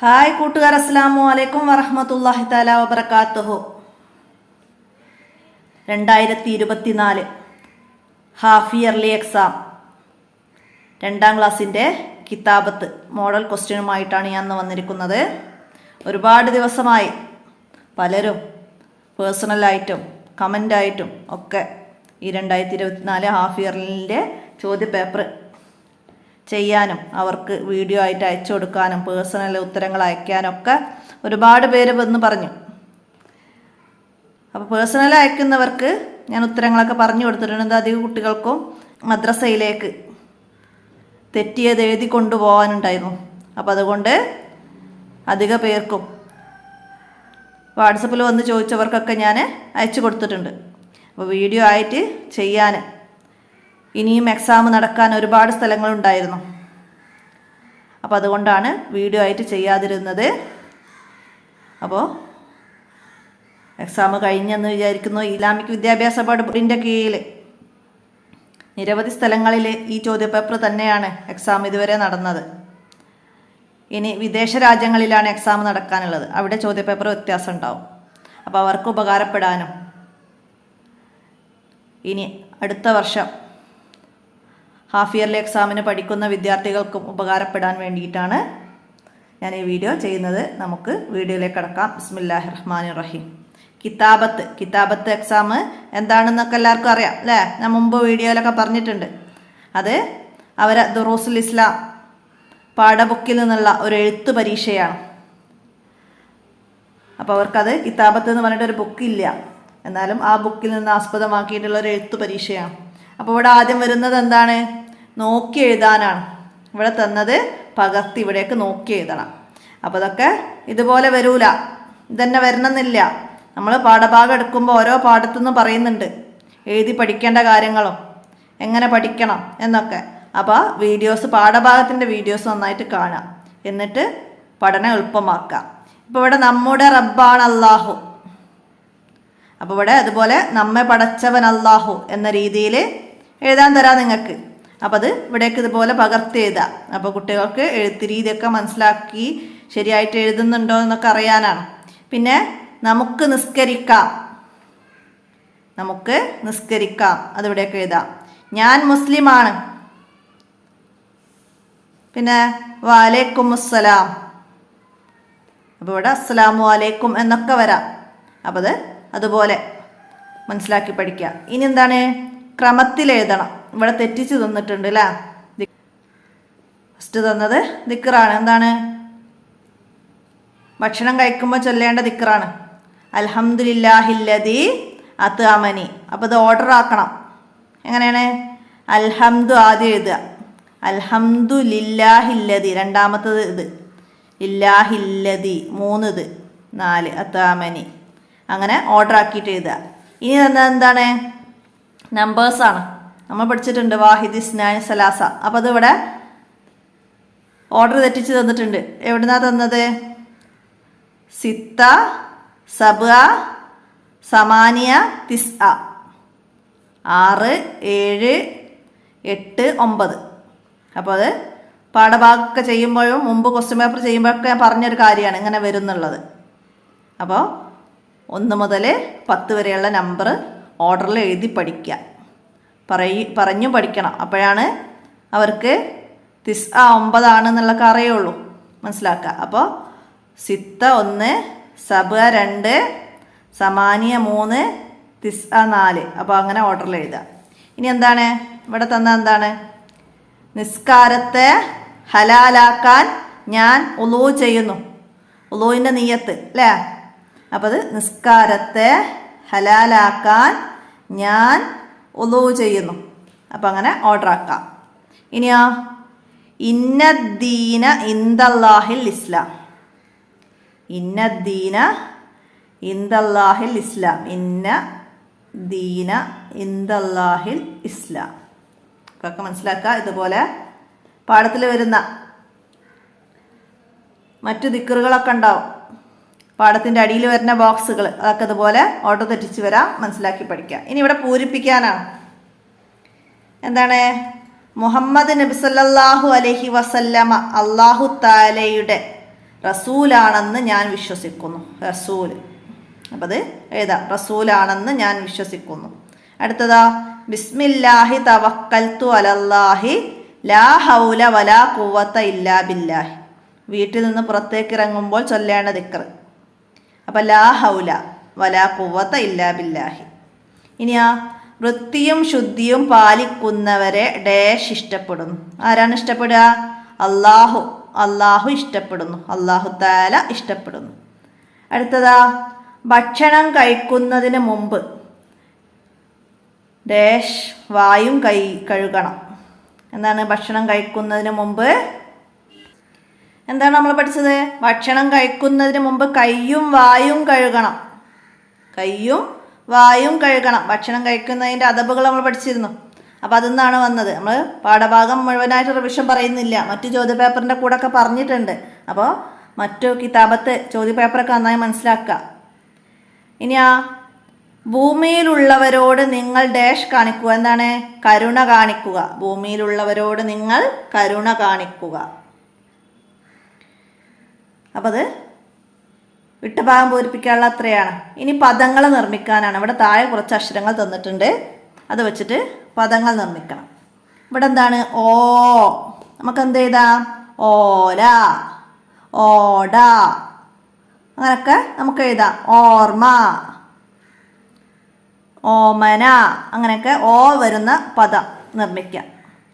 Hi കൂട്ടുകാർ, അസ്സലാമു അലൈക്കും വറഹ്മത്തുള്ളാഹി തആല വബറകാതുഹു. 2024 ഹാഫ് ഇയർലി എക്സാം 2ാം ക്ലാസ്സിൻ്റെ കിതാബത്ത് മോഡൽ ക്വസ്റ്റ്യനുമായിട്ടാണ് ഞാൻ ഇന്ന് വന്നിരിക്കുന്നത്. ഒരുപാട് ദിവസമായി പലരും പേഴ്സണലായിട്ടും കമൻ്റായിട്ടും ഒക്കെ ഈ 2024 ഹാഫ് ഇയർലിൻ്റെ ചോദ്യപേപ്പർ ചെയ്യാനും അവർക്ക് വീഡിയോ ആയിട്ട് അയച്ചു കൊടുക്കാനും പേഴ്സണൽ ഉത്തരങ്ങൾ അയക്കാനൊക്കെ ഒരുപാട് പേര് വന്ന് പറഞ്ഞു. അപ്പോൾ പേഴ്സണൽ അയക്കുന്നവർക്ക് ഞാൻ ഉത്തരങ്ങളൊക്കെ പറഞ്ഞു കൊടുത്തിട്ടുണ്ട്. അധികം കുട്ടികൾക്കും മദ്രസയിലേക്ക് തെറ്റിയത് എഴുതി കൊണ്ടുപോകാനുണ്ടായിരുന്നു. അപ്പോൾ അതുകൊണ്ട് അധിക പേർക്കും വാട്സപ്പിൽ വന്ന് ചോദിച്ചവർക്കൊക്കെ ഞാൻ അയച്ചു കൊടുത്തിട്ടുണ്ട്. അപ്പോൾ വീഡിയോ ആയിട്ട് ചെയ്യാൻ ഇനിയും എക്സാം നടക്കാൻ ഒരുപാട് സ്ഥലങ്ങളുണ്ടായിരുന്നു. അപ്പോൾ അതുകൊണ്ടാണ് വീഡിയോ ആയിട്ട് ചെയ്യാതിരുന്നത്. അപ്പോൾ എക്സാം കഴിഞ്ഞെന്ന് വിചാരിക്കുന്നു. ഇസ്ലാമിക് വിദ്യാഭ്യാസ ബോർഡിൻ്റെ കീഴിൽ നിരവധി സ്ഥലങ്ങളിൽ ഈ ചോദ്യപേപ്പർ തന്നെയാണ് എക്സാം ഇതുവരെ നടന്നത്. ഇനി വിദേശ രാജ്യങ്ങളിലാണ് എക്സാം നടക്കാനുള്ളത്. അവിടെ ചോദ്യപേപ്പർ വ്യത്യാസം ഉണ്ടാവും. അപ്പോൾ അവർക്ക് ഉപകാരപ്പെടാനും ഇനി അടുത്ത വർഷം ഹാഫ് ഇയർലി എക്സാമിന് പഠിക്കുന്ന വിദ്യാർത്ഥികൾക്കും ഉപകാരപ്പെടാൻ വേണ്ടിയിട്ടാണ് ഞാൻ ഈ വീഡിയോ ചെയ്യുന്നത്. നമുക്ക് വീഡിയോയിലേക്ക് കടക്കാം. ബിസ്മില്ലാഹിർ റഹ്മാനിർ റഹീം. കിതാബത്ത് എക്സാം എന്താണെന്നൊക്കെ എല്ലാവർക്കും അറിയാം അല്ലേ? ഞാൻ മുമ്പ് വീഡിയോയിലൊക്കെ പറഞ്ഞിട്ടുണ്ട്. അത് അവരെ ദുറൂസുൽ ഇസ്ലാം പാഠബുക്കിൽ നിന്നുള്ള ഒരു എഴുത്ത് പരീക്ഷയാണ്. അപ്പോൾ അവർക്കത് കിതാബത്ത് എന്ന് പറഞ്ഞിട്ടൊരു ബുക്കില്ല, എന്നാലും ആ ബുക്കിൽ നിന്ന് ആസ്പദമാക്കിയിട്ടുള്ള ഒരു എഴുത്ത് പരീക്ഷയാണ്. അപ്പോൾ ഇവിടെ ആദ്യം വരുന്നത് എന്താണ്? നോക്കി എഴുതാനാണ്. ഇവിടെ തന്നത് പകർത്തി ഇവിടേക്ക് നോക്കി എഴുതണം. അപ്പോൾ അതൊക്കെ ഇതുപോലെ വരൂല, ഇതന്നെ വരണമെന്നില്ല. നമ്മൾ പാഠഭാഗം എടുക്കുമ്പോൾ ഓരോ പാഠത്തുനിന്ന് പറയുന്നുണ്ട് എഴുതി പഠിക്കേണ്ട കാര്യങ്ങളും എങ്ങനെ പഠിക്കണം എന്നൊക്കെ. അപ്പോൾ വീഡിയോസ്, പാഠഭാഗത്തിൻ്റെ വീഡിയോസ് നന്നായിട്ട് കാണാം, എന്നിട്ട് പഠനം എളുപ്പമാക്കാം. ഇപ്പോൾ ഇവിടെ നമ്മുടെ റബ്ബാണ് അല്ലാഹു. അപ്പോൾ ഇവിടെ അതുപോലെ നമ്മെ പടച്ചവൻ അല്ലാഹു എന്ന രീതിയിൽ എഴുതാൻ തരാം നിങ്ങൾക്ക്. അപ്പോൾ അത് ഇവിടേക്ക് ഇതുപോലെ പകർത്തി എഴുതാം. അപ്പോൾ കുട്ടികൾക്ക് എഴുത്ത് രീതിയൊക്കെ മനസ്സിലാക്കി ശരിയായിട്ട് എഴുതുന്നുണ്ടോ എന്നൊക്കെ അറിയാനാണ്. പിന്നെ നമുക്ക് നിസ്കരിക്കാം അതിവിടേക്ക് എഴുതാം. ഞാൻ മുസ്ലിമാണ്. പിന്നെ വഅലൈക്കും അസ്സലാം. അപ്പോൾ ഇവിടെ അസ്സലാമു അലൈക്കും എന്നൊക്കെ വരാം. അപ്പോൾ അത് അതുപോലെ മനസ്സിലാക്കി പഠിക്കുക. ഇനി എന്താണ്? ക്രമത്തിൽ എഴുതണം. ഇവിടെ തെറ്റിച്ച് തന്നിട്ടുണ്ട് അല്ലേ? ഫസ്റ്റ് തന്നത് ദിക്റാണ്. എന്താണ്? ഭക്ഷണം കഴിക്കുമ്പോൾ ചൊല്ലേണ്ട ദിക്റാണ്. അൽഹംദുലില്ലാഹില്ലദീ അത്അമനി. അപ്പോൾ ഇത് ഓർഡർ ആക്കണം. എങ്ങനെയാണ്? അൽഹംദു ആദ്യം എഴുതുക, അൽഹംദുലില്ലാഹില്ലദീ രണ്ടാമത്തത് ഇത്, ഇല്ലാഹില്ലദീ 3 ഇത്, 4 അത്അമനി. അങ്ങനെ ഓർഡർ ആക്കിയിട്ട് എഴുതുക. ഇനി തന്നത് എന്താണ്? നമ്പേഴ്സാണ്. നമ്മൾ പഠിച്ചിട്ടുണ്ട് വാഹിദ് ഇസ്നാനി സലാസ. അപ്പോൾ അതിവിടെ ഓർഡർ തെറ്റിച്ച് തന്നിട്ടുണ്ട്. എവിടുന്നാ തന്നത്? സിത്ത, സബ്അ, സമാനിയ, തിസ്അ. 6, 7, 8, 9. അപ്പോൾ അത് പാഠഭാഗമൊക്കെ ചെയ്യുമ്പോഴും മുമ്പ് ക്വസ്റ്റ്യൻ പേപ്പർ ചെയ്യുമ്പോഴൊക്കെ ഞാൻ പറഞ്ഞൊരു കാര്യമാണ് ഇങ്ങനെ വരുന്നുള്ളത്. അപ്പോൾ 1 മുതൽ 10 വരെയുള്ള നമ്പർ ഓർഡറിൽ എഴുതി പഠിക്കുക, പറഞ്ഞു പഠിക്കണം. അപ്പോഴാണ് അവർക്ക് തിസ്അ 9 ആണെന്നുള്ളതൊക്കെ അറിയുള്ളൂ, മനസ്സിലാക്കുക. അപ്പോൾ സിത്ത 1, സബ്അ 2, സമാനിയ 3, തിസ്അ 4. അപ്പോൾ അങ്ങനെ ഓർഡറിൽ എഴുതുക. ഇനി എന്താണ് ഇവിടെ തന്ന? എന്താണ്? നിസ്കാരത്തെ ഹലാലാക്കാൻ ഞാൻ ഉളൂ ചെയ്യുന്നു. ഉളൂവിൻ്റെ നിയ്യത്ത് അല്ലേ? അപ്പോൾ അത് നിസ്കാരത്തെ ഹലാലാക്കാൻ ഞാൻ ഉളൂ ചെയ്യുന്നു. അപ്പം അങ്ങനെ ഓർഡർ ആക്കാം. ഇനിയോ? ഇന്നദ്ദീന ഇൻദല്ലാഹിൽ ഇസ്ലാം. ഇന്നദ്ദീന ഇൻദല്ലാഹിൽ ഇസ്ലാം. ഇന്ന ദീന ഇൻദല്ലാഹിൽ ഇസ്ലാം. ഒക്കെ മനസ്സിലാക്കുക. ഇതുപോലെ പാഠത്തിൽ വരുന്ന മറ്റു ദിക്റുകളൊക്കെ ഉണ്ടാവും. പാഠത്തിൻ്റെ അടിയിൽ വരുന്ന ബോക്സുകൾ അതൊക്കെ അതുപോലെ ഓർഡർ തെറ്റിച്ച് വരാം, മനസ്സിലാക്കി പഠിക്കുക. ഇനി ഇവിടെ പൂരിപ്പിക്കാനാണ്. എന്താണ്? മുഹമ്മദ് നബി സല്ലല്ലാഹു അലൈഹി വസല്ലമ അല്ലാഹു തആലയുടെ റസൂലാണെന്ന് ഞാൻ വിശ്വസിക്കുന്നു. റസൂൽ. അപ്പം അത് എഴുതാം. റസൂലാണെന്ന് ഞാൻ വിശ്വസിക്കുന്നു. അടുത്തതാ ബിസ്മില്ലാഹി തവക്കൽത്തു അലല്ലാഹി ലാ ഹൗല വലാ ഖുവത ഇല്ലാ ബില്ലാഹി. വീട്ടിൽ നിന്ന് പുറത്തേക്ക് ഇറങ്ങുമ്പോൾ ചൊല്ലേണ്ട ദിക്ർ. അപ്പം ലാ ഹൗല വലാ ഖുവത ഇല്ലാ ബില്ലാഹി. ഇനിയാ വൃത്തിയും ശുദ്ധിയും പാലിക്കുന്നവരെ ഡാഷ് ഇഷ്ടപ്പെടുന്നു. ആരാണ് ഇഷ്ടപ്പെടുക? അള്ളാഹു. അള്ളാഹു ഇഷ്ടപ്പെടുന്നു. അള്ളാഹു തആല ഇഷ്ടപ്പെടുന്നു. അടുത്തതാ ഭക്ഷണം കഴിക്കുന്നതിന് മുമ്പ് ഡാഷ് വായും കഴുകണം. എന്താണ് ഭക്ഷണം കഴിക്കുന്നതിന് മുമ്പ്? എന്താണ് നമ്മൾ പഠിച്ചത്? ഭക്ഷണം കഴിക്കുന്നതിന് മുമ്പ് കയ്യും വായും കഴുകണം. കയ്യും വായും കഴുകണം. ഭക്ഷണം കഴിക്കുന്നതിൻ്റെ അദബുകൾ നമ്മൾ പഠിച്ചിരുന്നു. അപ്പോൾ അതിൽ നിന്നാണ് വന്നത്. നമ്മൾ പാഠഭാഗം മുഴുവനായിട്ട് റിവിഷൻ പറയുന്നില്ല, മറ്റു ചോദ്യപേപ്പറിൻ്റെ കൂടെ ഒക്കെ പറഞ്ഞിട്ടുണ്ട്. അപ്പോൾ മറ്റു കിതാബത്ത് ചോദ്യപേപ്പറൊക്കെ നന്നായി മനസ്സിലാക്കുക. ഇനി ഭൂമിയിലുള്ളവരോട് നിങ്ങൾ ഡാഷ് കാണിക്കുക. എന്താണ്? കരുണ കാണിക്കുക. ഭൂമിയിലുള്ളവരോട് നിങ്ങൾ കരുണ കാണിക്കുക. അപ്പം അത് വിട്ട ഭാഗം പൂരിപ്പിക്കാനുള്ള അത്രയാണ്. ഇനി പദങ്ങൾ നിർമ്മിക്കാനാണ്. ഇവിടെ താഴെ കുറച്ച് അക്ഷരങ്ങൾ തന്നിട്ടുണ്ട്, അത് വെച്ചിട്ട് പദങ്ങൾ നിർമ്മിക്കണം. ഇവിടെ എന്താണ്? ഓ. നമുക്ക് എന്ത് എഴുതാം? ഓല, ഓട, അങ്ങനെയൊക്കെ നമുക്ക് എഴുതാം. ഓർമ്മ, ഓമന, അങ്ങനെയൊക്കെ ഓ വരുന്ന പദം നിർമ്മിക്കാം.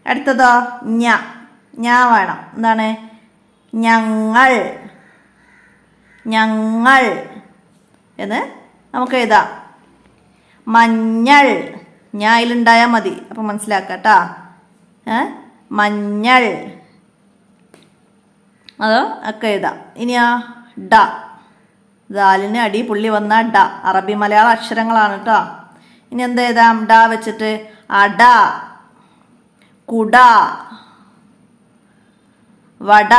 അടുത്തതോ ഞാ വേണം. എന്താണ്? ഞങ്ങൾ, ഞങ്ങൾ എന്ന് നമുക്ക് എഴുതാം. മഞ്ഞൾ, ഞായിലുണ്ടായാൽ മതി. അപ്പം മനസ്സിലാക്കട്ടാ. മഞ്ഞൾ, അതോ ഒക്കെ എഴുതാം. ഇനിയാ ഡ. ദാലിന് അടി പുള്ളി വന്ന ഡ. അറബി മലയാള അക്ഷരങ്ങളാണ് കേട്ടോ. ഇനി എന്താ എഴുതാം? ഡ വെച്ചിട്ട് അട, കുട, വട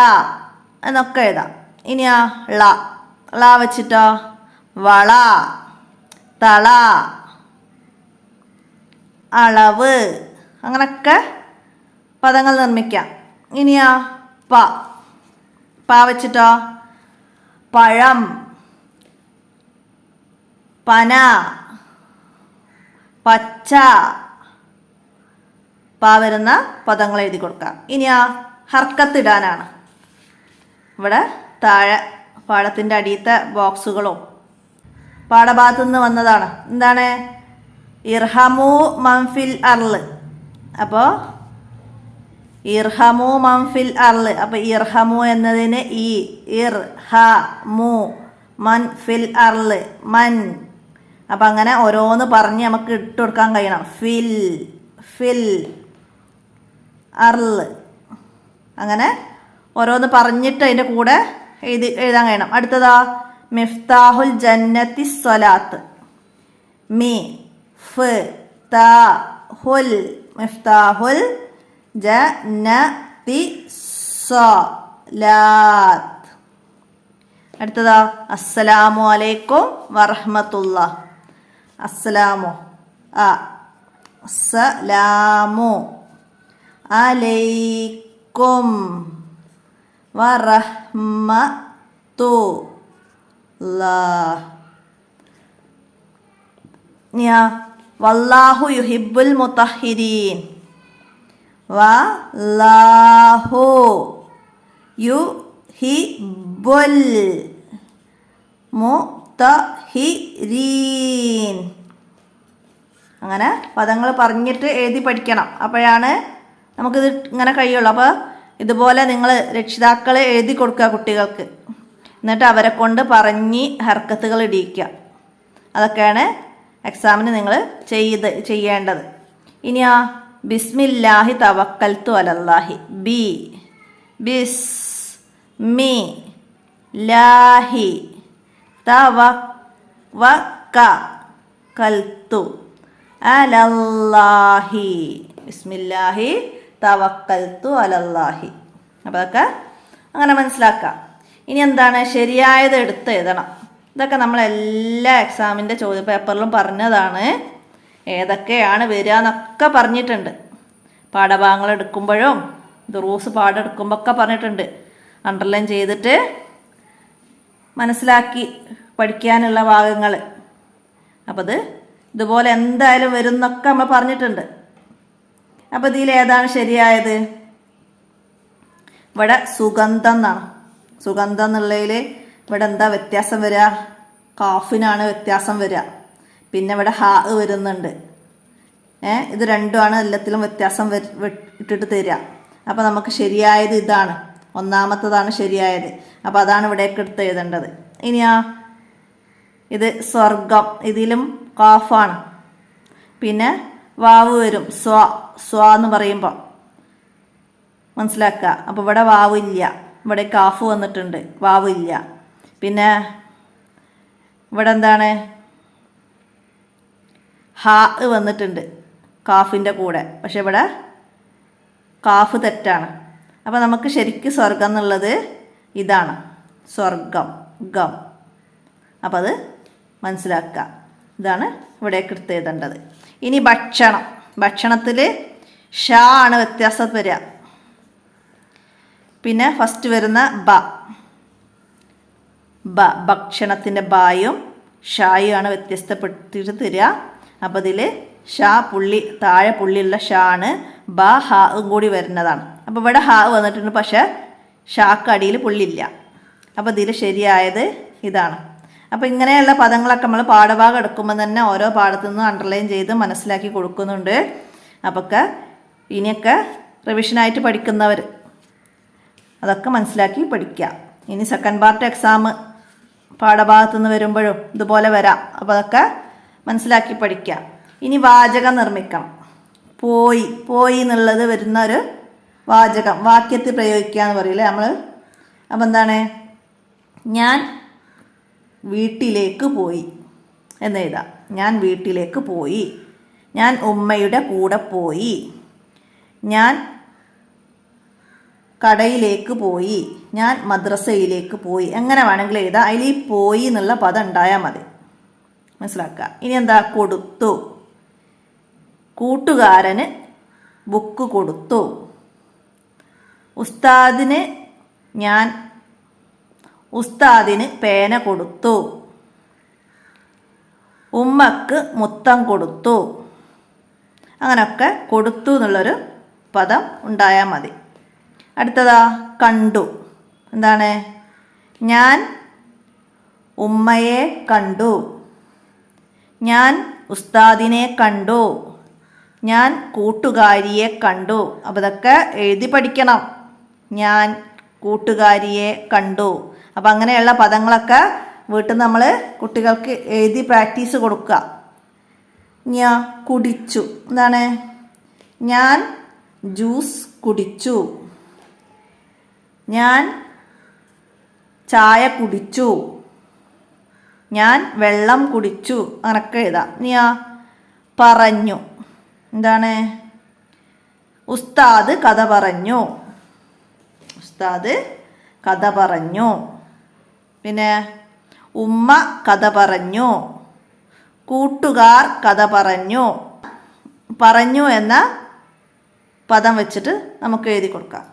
എന്നൊക്കെ എഴുതാം. ഇനിയാ ള വെച്ചിട്ടോ വള, തള, അളവ്, അങ്ങനൊക്കെ പദങ്ങൾ നിർമ്മിക്കാം. ഇനിയാ പ വെച്ചിട്ടോ പഴം, പന, പച്ച, വരുന്ന പദങ്ങൾ എഴുതി കൊടുക്കാം. ഇനിയാ ഹർക്കത്തിടാനാണ്. ഇവിടെ താഴെ പാഠത്തിൻ്റെ അടിയത്തെ ബോക്സുകളും പാഠഭാഗത്തു നിന്ന് വന്നതാണ്. എന്താണ്? ഇർഹമു മൻഫിൽ അർള്. അപ്പോൾ ഇർഹമു മൻഫിൽ അർള്. അപ്പോൾ ഇർഹമു എന്നതിന് ഇർ ഹ മു, മൻ ഫിൽ അർള് മൻ. അപ്പം അങ്ങനെ ഓരോന്ന് പറഞ്ഞ് നമുക്ക് ഇട്ട് കൊടുക്കാൻ കഴിയണം. ഫിൽ അർള്, അങ്ങനെ ഓരോന്ന് പറഞ്ഞിട്ട് അതിൻ്റെ കൂടെ എഴുതാൻ കഴിയണം. അടുത്തതാ മിഫ്താഹുൽ ജന്നത്തി സ്വലാത്ത്. മിഫ്താഹുൽ ജന്നത്തി സ്വലാത്ത്. അടുത്തതാ അസ്സലാമു അലൈക്കും വറഹ്മത്തുള്ളാഹ്. അസ്സലാമു അലൈക്കും വറഹ്മത്തുള്ളാഹ്. വല്ലാഹു യുഹിബ്ബുൽ മുത്തഹിരീൻ. വല്ലാഹു യുഹിബ്ബുൽ മുത്തഹിരീൻ. അങ്ങനെ പദങ്ങൾ പറഞ്ഞിട്ട് എഴുതി പഠിക്കണം. അപ്പോഴാണ് നമുക്കിത് ഇങ്ങനെ കഴിയുള്ളൂ. അപ്പോൾ ഇതുപോലെ നിങ്ങൾ രക്ഷിതാക്കൾ എഴുതി കൊടുക്കുക കുട്ടികൾക്ക്. എന്നിട്ട് അവരെ കൊണ്ട് പറഞ്ഞ് ഹർക്കത്തുകൾ ഇടിയിക്കുക. അതൊക്കെയാണ് എക്സാമിന് നിങ്ങൾ ചെയ്യേണ്ടത്. ഇനിയാ ബിസ്മില്ലാഹി തവക്കൽത്തു അലല്ലാഹി. ബിസ്മില്ലാഹി തവക്കൽത്തു അലല്ലാഹി. ബിസ്മില്ലാഹി തവക്കൽത്തു അലല്ലാഹി. അപ്പോൾ അതൊക്കെ അങ്ങനെ മനസ്സിലാക്കാം. ഇനി എന്താണ്? ശരിയായത് എടുത്ത് എഴുതണം. ഇതൊക്കെ നമ്മളെല്ലാ എക്സാമിൻ്റെ ചോദ്യപേപ്പറിലും പറഞ്ഞതാണ്. ഏതൊക്കെയാണ് വരിക എന്നൊക്കെ പറഞ്ഞിട്ടുണ്ട്. പാഠഭാഗങ്ങൾ എടുക്കുമ്പോഴും ദുറൂസ് പാഠം എടുക്കുമ്പോൾ ഒക്കെ പറഞ്ഞിട്ടുണ്ട്. അണ്ടർലൈൻ ചെയ്തിട്ട് മനസ്സിലാക്കി പഠിക്കാനുള്ള ഭാഗങ്ങൾ. അപ്പോൾ ഇതുപോലെ എന്തായാലും വരും എന്നൊക്കെ നമ്മൾ പറഞ്ഞിട്ടുണ്ട്. അപ്പോൾ ഇതിൽ ഏതാണ് ശരിയായത്? ഇവിടെ സുഗന്ധം എന്നാണ്. സുഗന്ധം എന്നുള്ളതിൽ ഇവിടെ എന്താ വ്യത്യാസം വരിക? കാഫിനാണ് വ്യത്യാസം വരിക. പിന്നെ ഇവിടെ ഹാ വരുന്നുണ്ട്. ഇത് രണ്ടുമാണ് എല്ലാത്തിലും വ്യത്യാസം ഇട്ടിട്ട് തരിക. അപ്പോൾ നമുക്ക് ശരിയായത് ഇതാണ്, ഒന്നാമത്തതാണ് ശരിയായത്. അപ്പോൾ അതാണ് ഇവിടേക്ക് എടുത്ത് എഴുതേണ്ടത്. ഇനിയാ ഇത് സ്വർഗം, ഇതിലും കാഫാണ്. പിന്നെ വാവ് വരും, സ്വ എന്ന് പറയുമ്പോൾ മനസ്സിലാക്കുക. അപ്പോൾ ഇവിടെ വാവ് ഇല്ല, ഇവിടെ കാഫ് വന്നിട്ടുണ്ട്, വാവ് ഇല്ല. പിന്നെ ഇവിടെ എന്താണ്? ഹാ വന്നിട്ടുണ്ട് കാഫിൻ്റെ കൂടെ, പക്ഷെ ഇവിടെ കാഫ് തെറ്റാണ്. അപ്പോൾ നമുക്ക് ശരിക്കും സ്വർഗം എന്നുള്ളത് ഇതാണ്, സ്വർഗം, ഗം. അപ്പോൾ അത് മനസ്സിലാക്കുക. ഇതാണ് ഇവിടേക്ക് എടുത്ത് എഴുതേണ്ടത്. ഇനി ഭക്ഷണം. ഭക്ഷണത്തിൽ ഷാ ആണ് വ്യത്യാസം വരിക. പിന്നെ ഫസ്റ്റ് വരുന്ന ഭക്ഷണത്തിൻ്റെ ബായും ഷായും ആണ് വ്യത്യസ്തപ്പെടുത്തിയിട്ട് തരിക. അപ്പോൾ ഇതിൽ ഷാ പുള്ളി താഴെ പുള്ളിയുള്ള ഷാ ആണ്, ഹാവും കൂടി വരുന്നതാണ്. അപ്പോൾ ഇവിടെ ഹാ വന്നിട്ടുണ്ട്, പക്ഷേ ഷാക്ക് അടിയിൽ പുള്ളില്ല. അപ്പോൾ ഇതിൽ ശരിയായത് ഇതാണ്. അപ്പോൾ ഇങ്ങനെയുള്ള പദങ്ങളൊക്കെ നമ്മൾ പാഠഭാഗം എടുക്കുമ്പോൾ തന്നെ ഓരോ പാഠത്തു നിന്നും അണ്ടർലൈൻ ചെയ്ത് മനസ്സിലാക്കി കൊടുക്കുന്നുണ്ട്. അപ്പോൾ ഇനിയൊക്കെ റിവിഷനായിട്ട് പഠിക്കുന്നവർ അതൊക്കെ മനസ്സിലാക്കി പഠിക്കുക. ഇനി സെക്കൻഡ് പാർട്ട് എക്സാം പാഠഭാഗത്തു നിന്ന് വരുമ്പോഴും ഇതുപോലെ വരാം. അപ്പോൾ അതൊക്കെ മനസ്സിലാക്കി പഠിക്കുക. ഇനി വാചകം നിർമ്മിക്കണം. പോയി എന്നുള്ളത് വരുന്ന ഒരു വാചകം വാക്യത്തിൽ പ്രയോഗിക്കുക എന്ന് പറയില്ലേ നമ്മൾ. അപ്പം എന്താണ്? ഞാൻ വീട്ടിലേക്ക് പോയി എന്നെഴുതാം. ഞാൻ വീട്ടിലേക്ക് പോയി, ഞാൻ ഉമ്മയുടെ കൂടെ പോയി, ഞാൻ കടയിലേക്ക് പോയി, ഞാൻ മദ്രസയിലേക്ക് പോയി. എങ്ങനെ വേണമെങ്കിലും എഴുതാം. അതിൽ ഈ പോയി എന്നുള്ള പദം ഉണ്ടായാൽ മതി. മനസ്സിലാക്കുക. ഇനി എന്താ? കൊടുത്തു. കൂട്ടുകാരന് ബുക്ക് കൊടുത്തു. ഉസ്താദിന് പേന കൊടുത്തു. ഉമ്മക്ക് മുത്തം കൊടുത്തു. അങ്ങനെയൊക്കെ കൊടുത്തു എന്നുള്ളൊരു പദം ഉണ്ടായാൽ മതി. അടുത്തതാ കണ്ടു. എന്താണ്? ഞാൻ ഉമ്മയെ കണ്ടു, ഞാൻ ഉസ്താദിനെ കണ്ടു, ഞാൻ കൂട്ടുകാരിയെ കണ്ടു. അപ്പോൾ ഇതൊക്കെ എഴുതി പഠിക്കണം. ഞാൻ കൂട്ടുകാരിയെ കണ്ടു. അപ്പം അങ്ങനെയുള്ള പദങ്ങളൊക്കെ വീട്ടിൽ നമ്മൾ കുട്ടികൾക്ക് എഴുതി പ്രാക്ടീസ് കൊടുക്കുക. ഞാൻ കുടിച്ചു. എന്താണ്? ഞാൻ ജ്യൂസ് കുടിച്ചു, ഞാൻ ചായ കുടിച്ചു, ഞാൻ വെള്ളം കുടിച്ചു. അങ്ങനൊക്കെ എഴുതാം. ഞാൻ പറഞ്ഞു. എന്താണ്? ഉസ്താദ് കഥ പറഞ്ഞു, ഉസ്താദ് കഥ പറഞ്ഞു. പിന്നെ ഉമ്മ കഥ പറഞ്ഞു, കൂട്ടുകാർ കഥ പറഞ്ഞു. പറഞ്ഞു എന്ന പദം വെച്ചിട്ട് നമുക്ക് എഴുതി കൊടുക്കാം.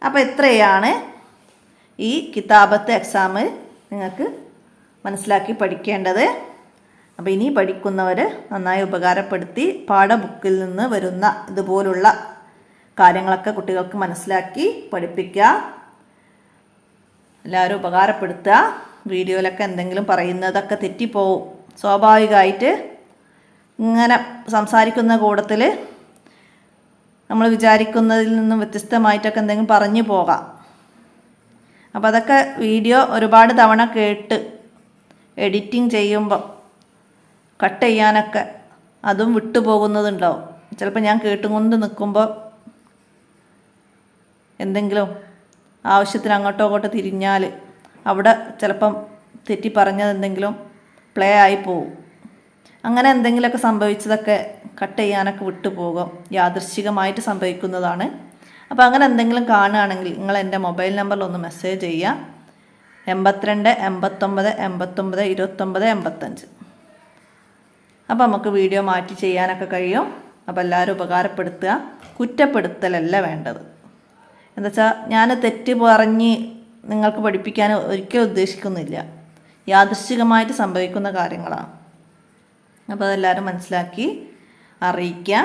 അപ്പോൾ ഇത്രയാണ് ഈ കിതാബത്ത് എക്സാം നിങ്ങൾക്ക് മനസ്സിലാക്കി പഠിക്കേണ്ടത്. അപ്പോൾ ഇനി പഠിക്കുന്നവർ നന്നായി ഉപകാരപ്പെടുത്തി പാഠബുക്കിൽ നിന്ന് വരുന്ന ഇതുപോലുള്ള കാര്യങ്ങളൊക്കെ കുട്ടികൾക്ക് മനസ്സിലാക്കി പഠിപ്പിക്കുക. എല്ലാവരും ഉപകാരപ്പെടുത്തുക. വീഡിയോയിലൊക്കെ എന്തെങ്കിലും പറയുന്നതൊക്കെ തെറ്റിപ്പോവും. സ്വാഭാവികമായിട്ട് ഇങ്ങനെ സംസാരിക്കുന്ന കൂട്ടത്തിൽ നമ്മൾ വിചാരിക്കുന്നതിൽ നിന്നും വ്യത്യസ്തമായിട്ടൊക്കെ എന്തെങ്കിലും പറഞ്ഞു പോകാം. അപ്പോൾ അതൊക്കെ വീഡിയോ ഒരുപാട് തവണ കേട്ട് എഡിറ്റിംഗ് ചെയ്യുമ്പോൾ കട്ട് ചെയ്യാനൊക്കെ അതും വിട്ടുപോകുന്നതുണ്ടാവും. ചിലപ്പോൾ ഞാൻ കേട്ടുകൊണ്ട് നിൽക്കുമ്പോൾ എന്തെങ്കിലും ആവശ്യത്തിന് അങ്ങോട്ടോ അങ്ങോട്ടോ തിരിഞ്ഞാൽ അവിടെ ചിലപ്പം തെറ്റി പറഞ്ഞത് എന്തെങ്കിലും പ്ലേ ആയി പോവും. അങ്ങനെ എന്തെങ്കിലുമൊക്കെ സംഭവിച്ചതൊക്കെ കട്ട് ചെയ്യാനൊക്കെ വിട്ടുപോകും. യാദൃശ്ചികമായിട്ട് സംഭവിക്കുന്നതാണ്. അപ്പോൾ അങ്ങനെ എന്തെങ്കിലും കാണുകയാണെങ്കിൽ നിങ്ങൾ എൻ്റെ മൊബൈൽ നമ്പറിൽ ഒന്ന് മെസ്സേജ് ചെയ്യുക. 82 89 89 29 85. അപ്പോൾ നമുക്ക് വീഡിയോ മാറ്റി ചെയ്യാനൊക്കെ കഴിയും. അപ്പോൾ എല്ലാവരും ഉപകാരപ്പെടുത്തുക. കുറ്റപ്പെടുത്തലല്ല വേണ്ടത്. എന്താ വെച്ചാൽ ഞാൻ തെറ്റ് പറഞ്ഞ് നിങ്ങൾക്ക് പഠിപ്പിക്കാൻ ഒരിക്കലും ഉദ്ദേശിക്കുന്നില്ല. യാദൃശ്ചികമായിട്ട് സംഭവിക്കുന്ന കാര്യങ്ങളാണ്. അപ്പോൾ അതെല്ലാവരും മനസ്സിലാക്കി അറിയിക്കുക.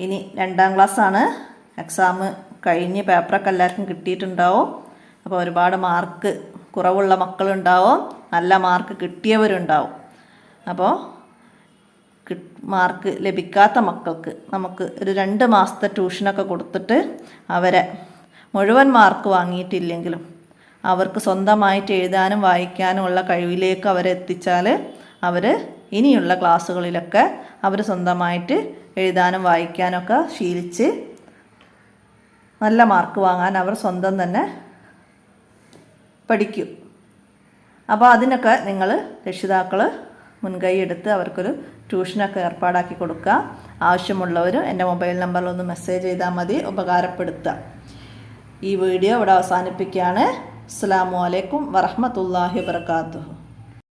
ഇനി 2ാം ക്ലാസ്സാണ്. എക്സാം കഴിഞ്ഞ് പേപ്പറൊക്കെ എല്ലാവർക്കും കിട്ടിയിട്ടുണ്ടാവും. അപ്പോൾ ഒരുപാട് മാർക്ക് കുറവുള്ള മക്കളുണ്ടാവും, നല്ല മാർക്ക് കിട്ടിയവരുണ്ടാവും. അപ്പോൾ മാർക്ക് ലഭിക്കാത്ത മക്കൾക്ക് നമുക്ക് ഒരു 2 മാസത്തെ ട്യൂഷനൊക്കെ കൊടുത്തിട്ട് അവരെ മുഴുവൻ മാർക്ക് വാങ്ങിയിട്ടില്ലെങ്കിലും അവർക്ക് സ്വന്തമായിട്ട് എഴുതാനും വായിക്കാനും ഉള്ള കഴിവിലേക്ക് അവരെ എത്തിച്ചാൽ അവർ ഇനിയുള്ള ക്ലാസ്സുകളിലൊക്കെ അവർ സ്വന്തമായിട്ട് എഴുതാനും വായിക്കാനൊക്കെ ശീലിച്ച് നല്ല മാർക്ക് വാങ്ങാൻ അവർ സ്വന്തം തന്നെ പഠിക്കും. അപ്പോൾ അതിനൊക്കെ നിങ്ങൾ രക്ഷിതാക്കൾ മുൻകൈ എടുത്ത് അവർക്കൊരു ട്യൂഷനൊക്കെ ഏർപ്പാടാക്കി കൊടുക്കുക. ആവശ്യമുള്ളവർ എൻ്റെ മൊബൈൽ നമ്പറിലൊന്ന് മെസ്സേജ് ചെയ്താൽ മതി, ഉപകാരപ്പെടുത്തുക. ഈ വീഡിയോ ഇവിടെ അവസാനിപ്പിക്കുകയാണ്. അസ്സലാമു അലൈക്കും വറഹ്മത്തുള്ളാഹി വബറകാതുഹു.